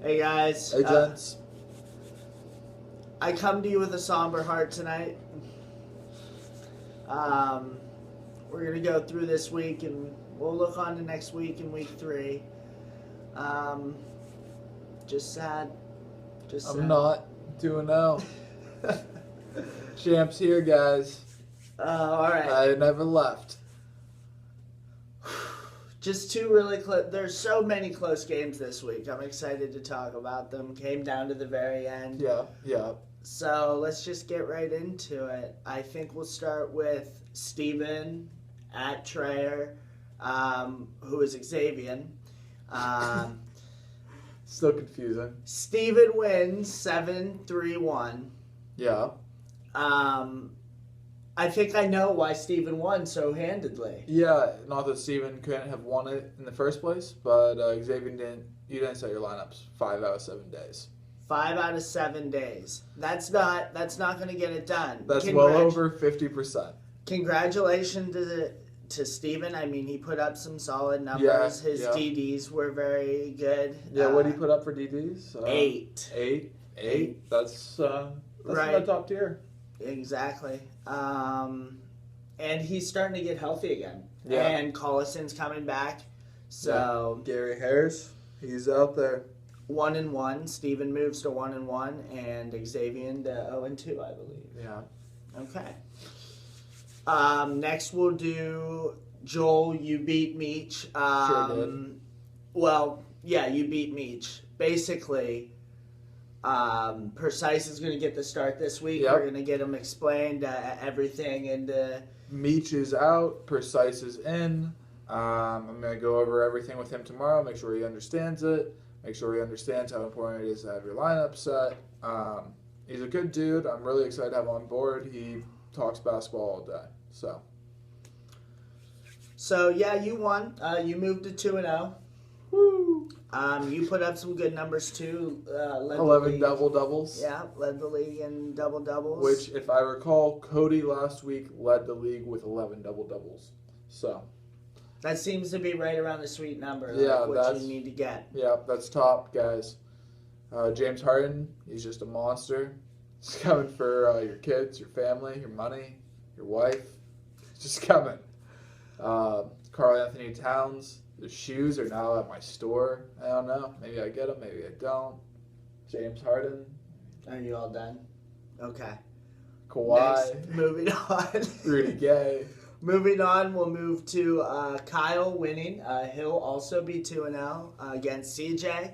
Hey guys, Hey, gents. I come to you with a somber heart tonight. We're gonna go through this week and we'll look on to next week in week 3. Just sad. Just sad. I'm not 2-0. Champs here, guys. All right. I never left. Just two really close. There's so many close games this week. I'm excited to talk about them. Came down to the very end. Yeah. So let's just get right into it. I think we'll start with Steven at Trayer, who is Xavier. Still confusing. Steven wins 7-3-1. Yeah. I think I know why Steven won so handedly. Yeah, not that Steven couldn't have won it in the first place, but Xavier didn't. You didn't set your lineups 5 out of 7 days. 5 out of 7 days. That's not going to get it done. That's well over 50%. Congratulations to Steven. I mean, he put up some solid numbers. His DDs were very good. Yeah, what did he put up for DDs? 8. 8. That's right. In the top tier. Exactly. And he's starting to get healthy again. Yeah. And Collison's coming back. So Gary Harris, he's out there. 1-1. Steven moves to 1-1, and Xavier to 0-2, I believe. Yeah. Okay. Next we'll do Joel. You beat Meech. Sure did. Well, yeah, you beat Meech. Basically, Precise is going to get the start this week. Yep. We're going to get him explained everything, and Meech is out. Precise is in. I'm going to go over everything with him tomorrow. Make sure he understands it. Make sure he understands how important it is to have your lineup set. He's a good dude. I'm really excited to have him on board. He talks basketball all day. So yeah, you won. You moved to 2-0. Woo! You put up some good numbers too. 11 double-doubles. Yeah, led the league in double-doubles. Which, if I recall, Cody last week led the league with 11 double-doubles. So that seems to be right around the sweet number. Yeah, what you need to get. Yeah, that's top, guys. James Harden, he's just a monster. He's coming for your kids, your family, your money, your wife. He's just coming. Karl Anthony Towns, the shoes are now at my store. I don't know. Maybe I get them, maybe I don't. James Harden. Are you all done? Okay. Kawhi. Next, moving on. Rudy Gay. Moving on, we'll move to Kyle winning. He'll also be 2-0 against CJ.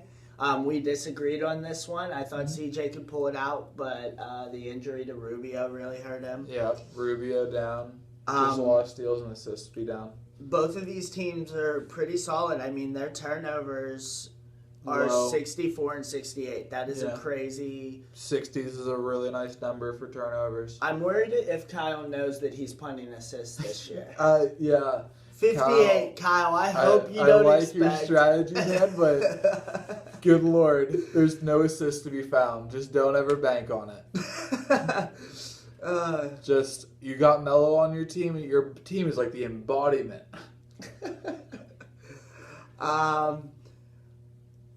We disagreed on this one. I thought CJ could pull it out, but the injury to Rubio really hurt him. Yeah, Rubio down. Just a lot of steals and assists be down. Both of these teams are pretty solid. I mean, their turnovers are Low. 64 and 68. That is a crazy... 60s is a really nice number for turnovers. I'm worried if Kyle knows that he's punting assists this year. Yeah. 58, Kyle. I hope you don't expect. I like your strategy, man, but good Lord, there's no assist to be found. Just don't ever bank on it. Just, you got Melo on your team, and your team is like the embodiment.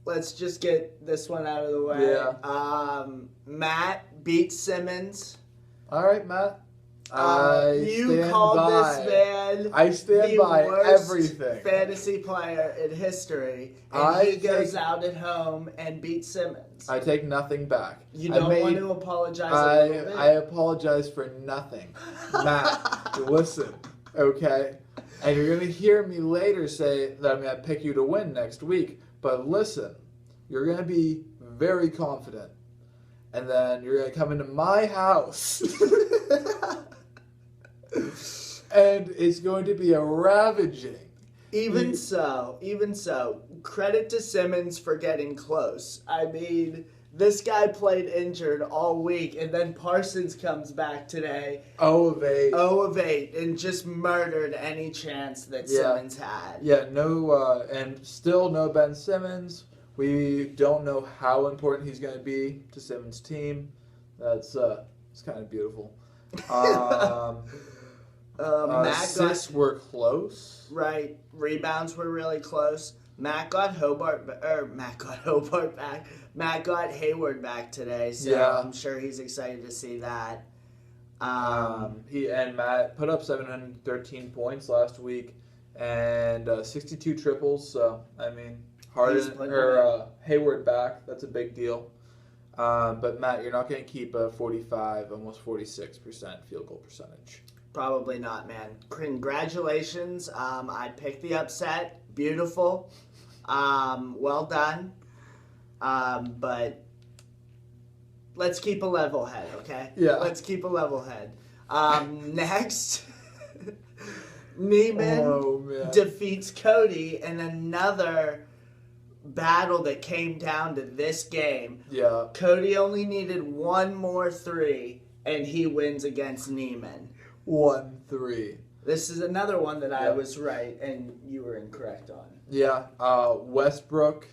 Let's just get this one out of the way. Yeah. Matt beat Simmons. All right, Matt. You called this man I stand by everything. Fantasy player in history, and he goes out at home and beats Simmons. I take nothing back. You don't want to apologize a little bit? I apologize for nothing. Matt, listen, okay? And you're going to hear me later say that I'm going to pick you to win next week. But listen, you're going to be very confident. And then you're going to come into my house. And it's going to be a ravaging. Even so, credit to Simmons for getting close. I mean, this guy played injured all week, and then Parsons comes back today. 0 of 8. 0 of 8, and just murdered any chance that Simmons had. Yeah, and still no Ben Simmons. We don't know how important he's going to be to Simmons' team. It's kind of beautiful. Assists were close. Right. Rebounds were really close. Matt got Hobart back. Matt got Hayward back today, so Yeah. I'm sure he's excited to see that. Matt put up 713 points last week and 62 triples. So I mean, Hayward back. That's a big deal. But Matt, you're not going to keep a 45, almost 46% field goal percentage. Probably not, man. Congratulations. I picked the upset. Beautiful. Well done. But let's keep a level head, okay? Yeah. Let's keep a level head. Next, Neiman defeats Cody in another battle that came down to this game. Yeah. Cody only needed one more 3, and he wins against Neiman. 1-3. This is another one that I was right and you were incorrect on. Yeah. Westbrook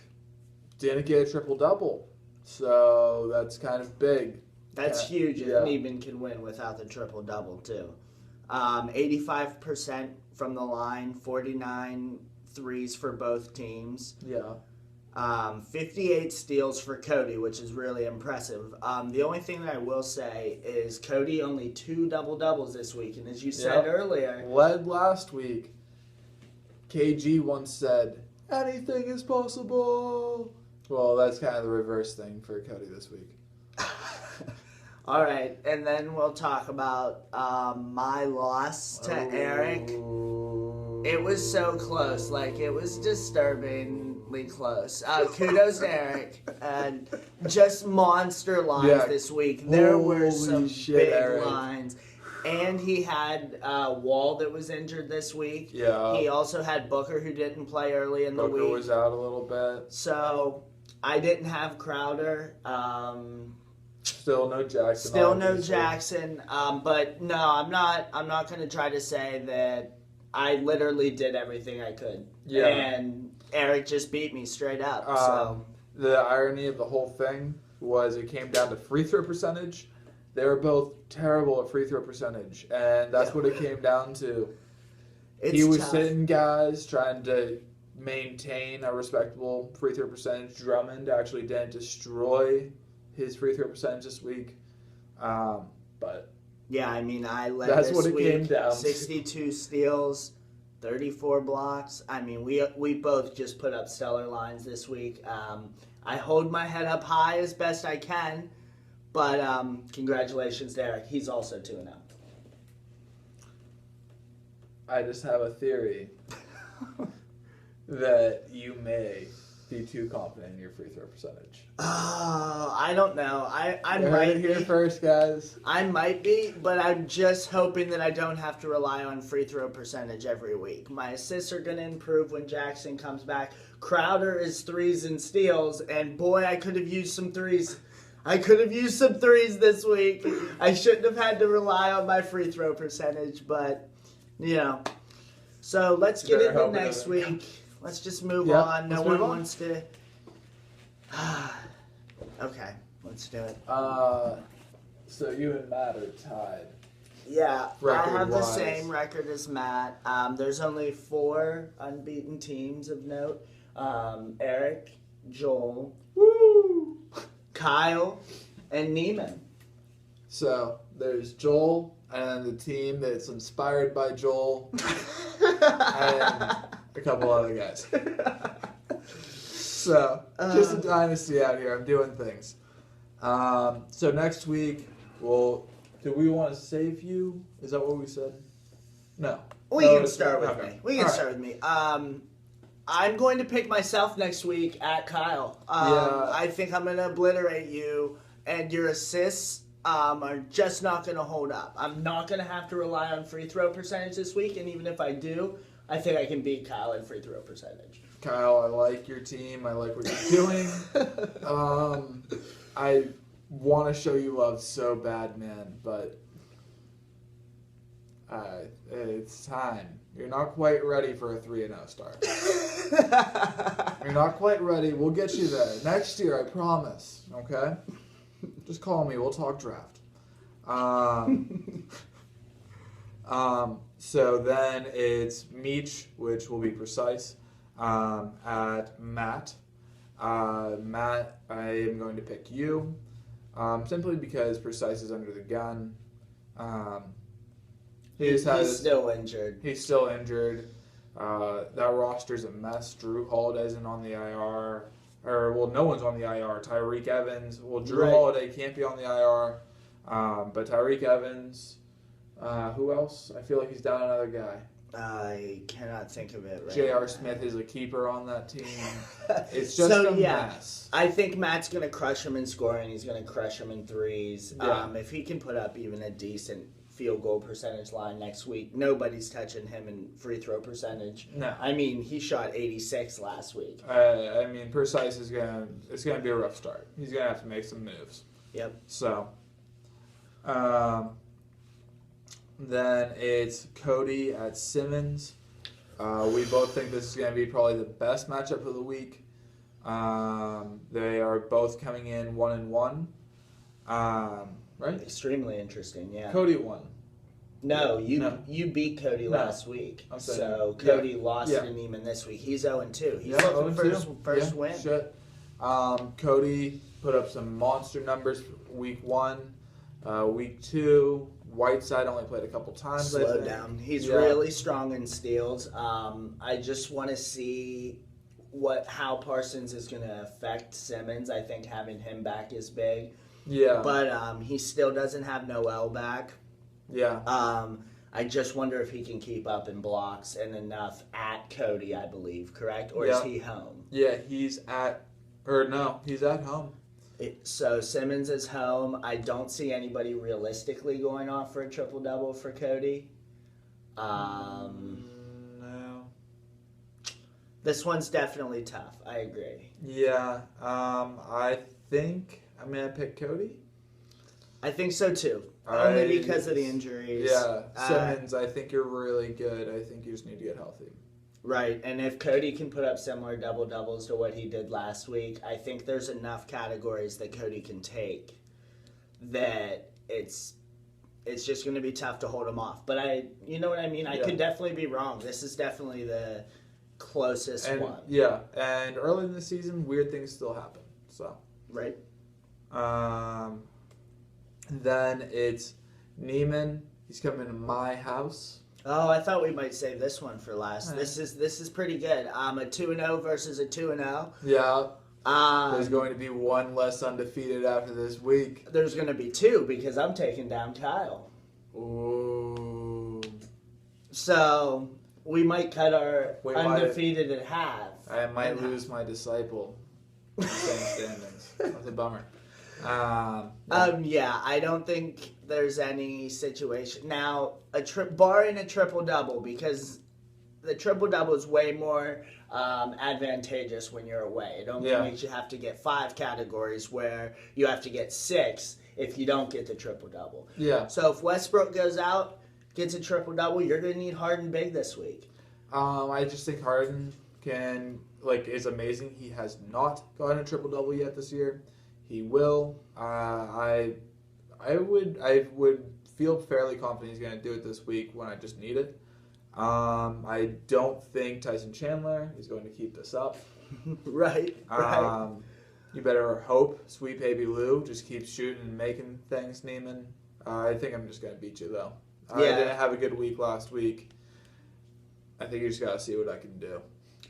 didn't get a triple-double, so that's kind of big. That's huge if Neiman can win without the triple-double, too. 85% from the line, 49 threes for both teams. Yeah. 58 steals for Cody, which is really impressive. The only thing that I will say is Cody only 2 double-doubles this week. And as you said earlier... Led last week. KG once said, anything is possible. Well, that's kind of the reverse thing for Cody this week. All right, and then we'll talk about my loss to Eric. It was so close. Like, it was disturbingly close. Kudos to Eric. And just monster lines this week. There were some big lines. And he had Wall that was injured this week. Yeah. He also had Booker who didn't play early in the week. Booker was out a little bit. So, I didn't have Crowder. Still no Jackson. Still no Jackson. But no, I'm not going to try to say that I literally did everything I could. Yeah. And Eric just beat me straight up. So the irony of the whole thing was it came down to free throw percentage. They were both terrible at free throw percentage, and that's what it came down to. He was sitting guys trying to maintain a respectable free throw percentage. Drummond actually didn't destroy his free throw percentage this week, but yeah, I mean, I led that's this what it week, came down 62 steals, 34 blocks. I mean, we both just put up stellar lines this week. I hold my head up high as best I can, but congratulations, Derek. He's also 2-0. I just have a theory that you may be too confident in your free throw percentage. Oh, I don't know. I you might heard it here first, guys. I might be, but I'm just hoping that I don't have to rely on free throw percentage every week. My assists are going to improve when Jackson comes back. Crowder is threes and steals, and boy, I could have used some threes. I could have used some threes this week. I shouldn't have had to rely on my free throw percentage, but, you know. So let's get into next week. Let's just move on. No one wants to... Okay, let's do it. So you and Matt are tied. Yeah, I have the Record-wise. same record as Matt. There's only 4 unbeaten teams of note. Eric, Joel, Kyle, and Neiman. So there's Joel and the team that's inspired by Joel and a couple other guys. So just a dynasty out here. I'm doing things. So next week, do we want to save you? Is that what we said? No. We can start with me. We can start with me. I'm going to pick myself next week at Kyle. I think I'm going to obliterate you, and your assists are just not going to hold up. I'm not going to have to rely on free throw percentage this week, and even if I do, I think I can beat Kyle in free throw percentage. Kyle, I like your team. I like what you're doing. I want to show you love so bad, man, but it's time. You're not quite ready for a 3-0 start. You're not quite ready. We'll get you there. Next year, I promise. Okay? Just call me. We'll talk draft. So then it's Meech, which will be precise. At Matt. Matt, I am going to pick you. Simply because Precise is under the gun. He's still injured. He's still injured. That roster's a mess. Drew Holiday's isn't on the IR. No one's on the IR. Tyreek Evans. Drew Holiday can't be on the IR. But Tyreek Evans. Who else? I feel like he's down another guy. I cannot think of it right J.R. now. Smith is a keeper on that team. It's just a mess. I think Matt's going to crush him in scoring. He's going to crush him in threes. Yeah. If he can put up even a decent field goal percentage line next week, nobody's touching him in free throw percentage. No. I mean, he shot 86 last week. Precise is it's gonna be a rough start. He's gonna have to make some moves. Yep. So, then it's Cody at Simmons. We both think this is gonna be probably the best matchup of the week. They are both coming in 1-1. Right? Extremely interesting, yeah. Cody won. No, you beat Cody last week. So Cody lost to Neiman this week. He's 0-2. He's looking for first win. Shit. Cody put up some monster numbers week 1. Week 2, Whiteside only played a couple times. Slow down. He's really strong in steals. I just want to see how Parsons is going to affect Simmons. I think having him back is big. Yeah. But he still doesn't have Noel back. Yeah. I just wonder if he can keep up in blocks and enough at Cody, I believe, correct? Or is he home? Yeah, he's at home. So Simmons is home. I don't see anybody realistically going off for a triple-double for Cody. No. This one's definitely tough. I agree. Yeah. I think I'm going to pick Cody. I think so, too. Only because of the injuries. Yeah. Simmons, I think you're really good. I think you just need to get healthy. Right, and if Cody can put up similar double-doubles to what he did last week, I think there's enough categories that Cody can take that it's just going to be tough to hold him off. But you know what I mean? I could definitely be wrong. This is definitely the closest one. Yeah, and early in the season, weird things still happen. So right. Then it's Neiman. He's coming to my house. Oh, I thought we might save this one for last. Right. This is pretty good. A 2-0 versus a 2-0. Yeah. There's going to be one less undefeated after this week. There's going to be two because I'm taking down Kyle. Ooh. So we might cut our undefeated in half. I might lose my disciple in the same standings. That's a bummer. Yeah, I don't think there's any situation now. Barring a triple-double, because the triple-double is way more advantageous when you're away. It only makes you have to get 5 categories where you have to get 6 if you don't get the triple-double. Yeah. So if Westbrook goes out, gets a triple-double, you're going to need Harden big this week. I just think Harden is amazing. He has not gotten a triple-double yet this year. He will. I would feel fairly confident he's going to do it this week when I just need it. I don't think Tyson Chandler is going to keep this up. Right. You better hope Sweet Baby Lou just keeps shooting and making things, Neiman. I think I'm just going to beat you, though. I didn't have a good week last week. I think you just got to see what I can do.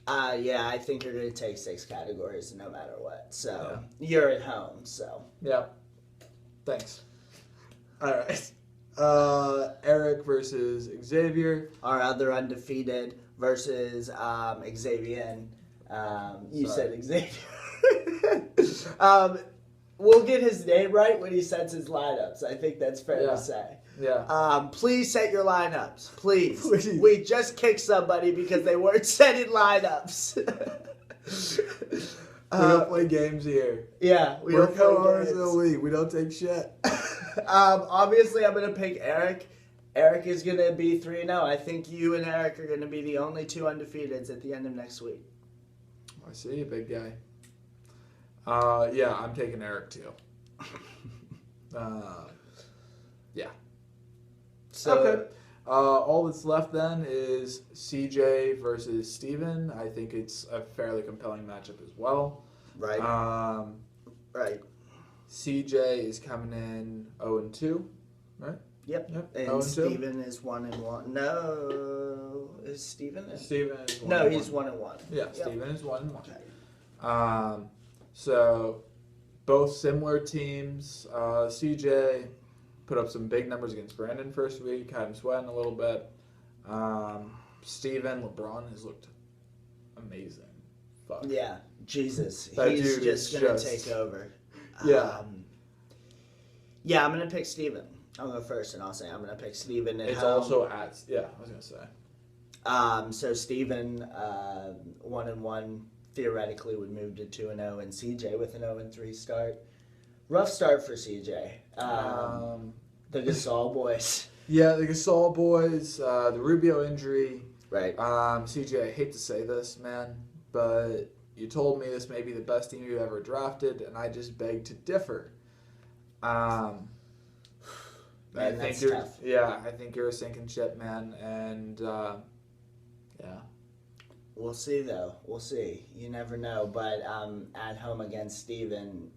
I think you're going to take 6 categories no matter what. So, you're at home, so. Yeah. Thanks. All right. Eric versus Xavier. Our other undefeated versus Xavier. You said Xavier. We'll get his name right when he sets his lineups. I think that's fair to say. Yeah. Please set your lineups. Please. We just kicked somebody because they weren't setting lineups. We don't play games here. Yeah, we're co-owners of the league. We don't take shit. Obviously, I'm going to pick Eric. Eric is going to be 3-0. I think you and Eric are going to be the only 2 undefeateds at the end of next week. I see you, big guy. I'm taking Eric too. Yeah. So, okay. All that's left then is CJ versus Steven. I think it's a fairly compelling matchup as well. Right. Right. CJ is coming in 0-2, right? Yep. And 0-2. Steven is 1-1. No, is Steven? Steven is 1-1. No, he's 1-1. Yeah, yep. Steven is 1-1. Okay. So both similar teams. CJ put up some big numbers against Brandon first week, had him sweating a little bit. Steven, LeBron has looked amazing. Fuck. Yeah, Jesus. That He's dude just is going to just- take over. Yeah. Yeah, I'm going to pick Steven. I'll go first, and I'll say I'm going to pick Steven. It's also at, yeah, I was going to say. So Steven, 1-1, theoretically would move to 2-0, and CJ with an 0-3 start. Rough start for CJ. The Gasol boys. Yeah, the Gasol boys, the Rubio injury. Right. CJ, I hate to say this, man, but you told me this may be the best team you've ever drafted, and I just beg to differ. Man, I think that's you're, tough. yeah, I think you're a sinking ship, man, and yeah. We'll see, though. We'll see. You never know. But at home against Steven,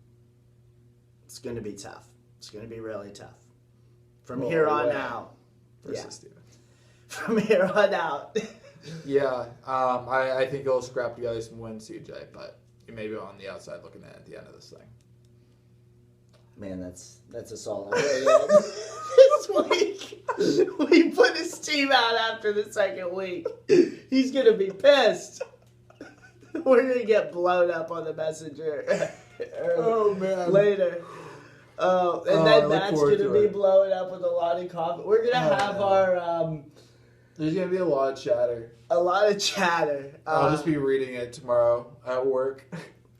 it's going to be tough. It's going to be really tough. From here on out. Versus Steven. From here on out. Yeah, I think he'll scrap together some wins, CJ, but you may be on the outside looking at the end of this thing. Man, that's a solid way this week. We put his team out after the second week. He's going to be pissed. We're going to get blown up on the messenger. Oh, man. Later. Oh, and then Matt's going to be it. blowing up with a lot of coffee. We're going to have our... There's going to be a lot of chatter. A lot of chatter. I'll just be reading it tomorrow at work.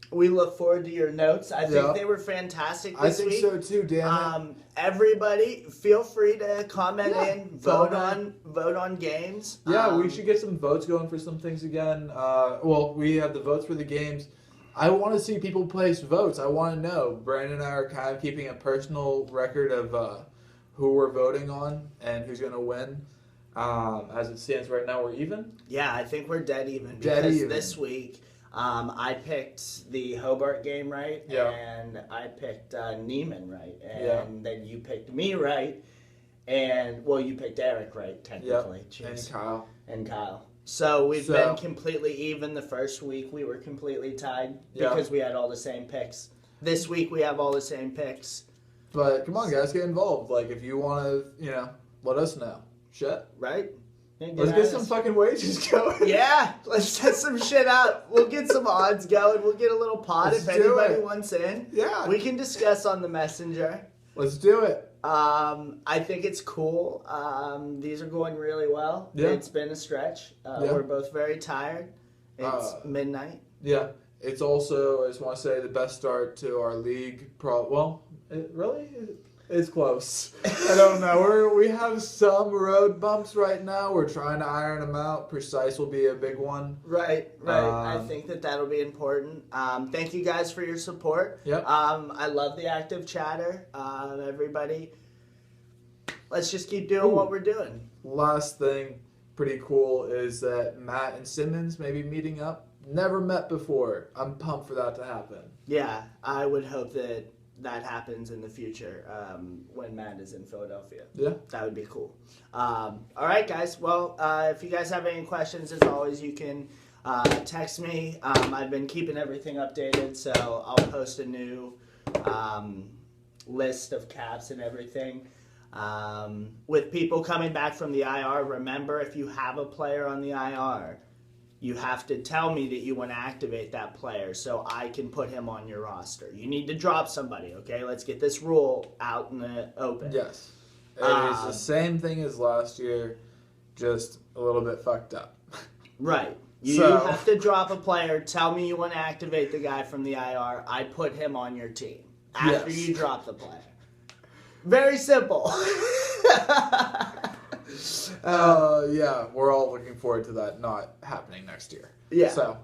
We look forward to your notes. I think Yeah. they were fantastic I this think week. so too, damn it. Everybody, feel free to comment in, vote comment. on games. Yeah, we should get some votes going for some things again. Well, we have the votes for the games. I want to see people place votes. I want to know. Brandon and I are kind of keeping a personal record of who we're voting on and who's going to win. As it stands right now, we're even. Yeah, I think we're dead even Dead because even. this week I picked the Hobart game right, Yeah. and I picked Neiman right, and Yeah. then you picked me right, and well, you picked Eric right technically. And Jeez. Kyle. And Kyle. So we've been completely even. The first week we were completely tied because we had all the same picks. This week we have all the same picks. But come on, guys, get involved. Like, if you want to, let us know. Shit. Right? Let's get some fucking wages going. Yeah, let's set some shit up. We'll get some odds going. We'll get a little pod if anybody wants in. Yeah. We can discuss on the messenger. Let's do it. I think it's cool. These are going really well. Yeah. It's been a stretch. We're both very tired. It's midnight. Yeah. It's also, I just want to say, the best start to our league. It's close. I don't know. We have some road bumps right now. We're trying to iron them out. Precise will be a big one. Right. I think that'll be important. Thank you guys for your support. Yep. I love the active chatter. Everybody, let's just keep doing what we're doing. Last thing, pretty cool, is that Matt and Simmons may be meeting up. Never met before. I'm pumped for that to happen. Yeah, I would hope that happens in the future when Matt is in Philadelphia. Yeah. That would be cool. All right, guys. Well, if you guys have any questions, as always, you can text me. I've been keeping everything updated, so I'll post a new list of caps and everything. With people coming back from the IR, remember, if you have a player on the IR, you have to tell me that you want to activate that player so I can put him on your roster. You need to drop somebody, okay? Let's get this rule out in the open. Yes. It is the same thing as last year, just a little bit fucked up. Right. You have to drop a player, tell me you want to activate the guy from the IR, I put him on your team after you drop the player. Very simple. Yeah, we're all looking forward to that not happening next year. Yeah. So,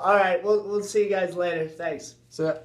all right, we'll see you guys later. Thanks. So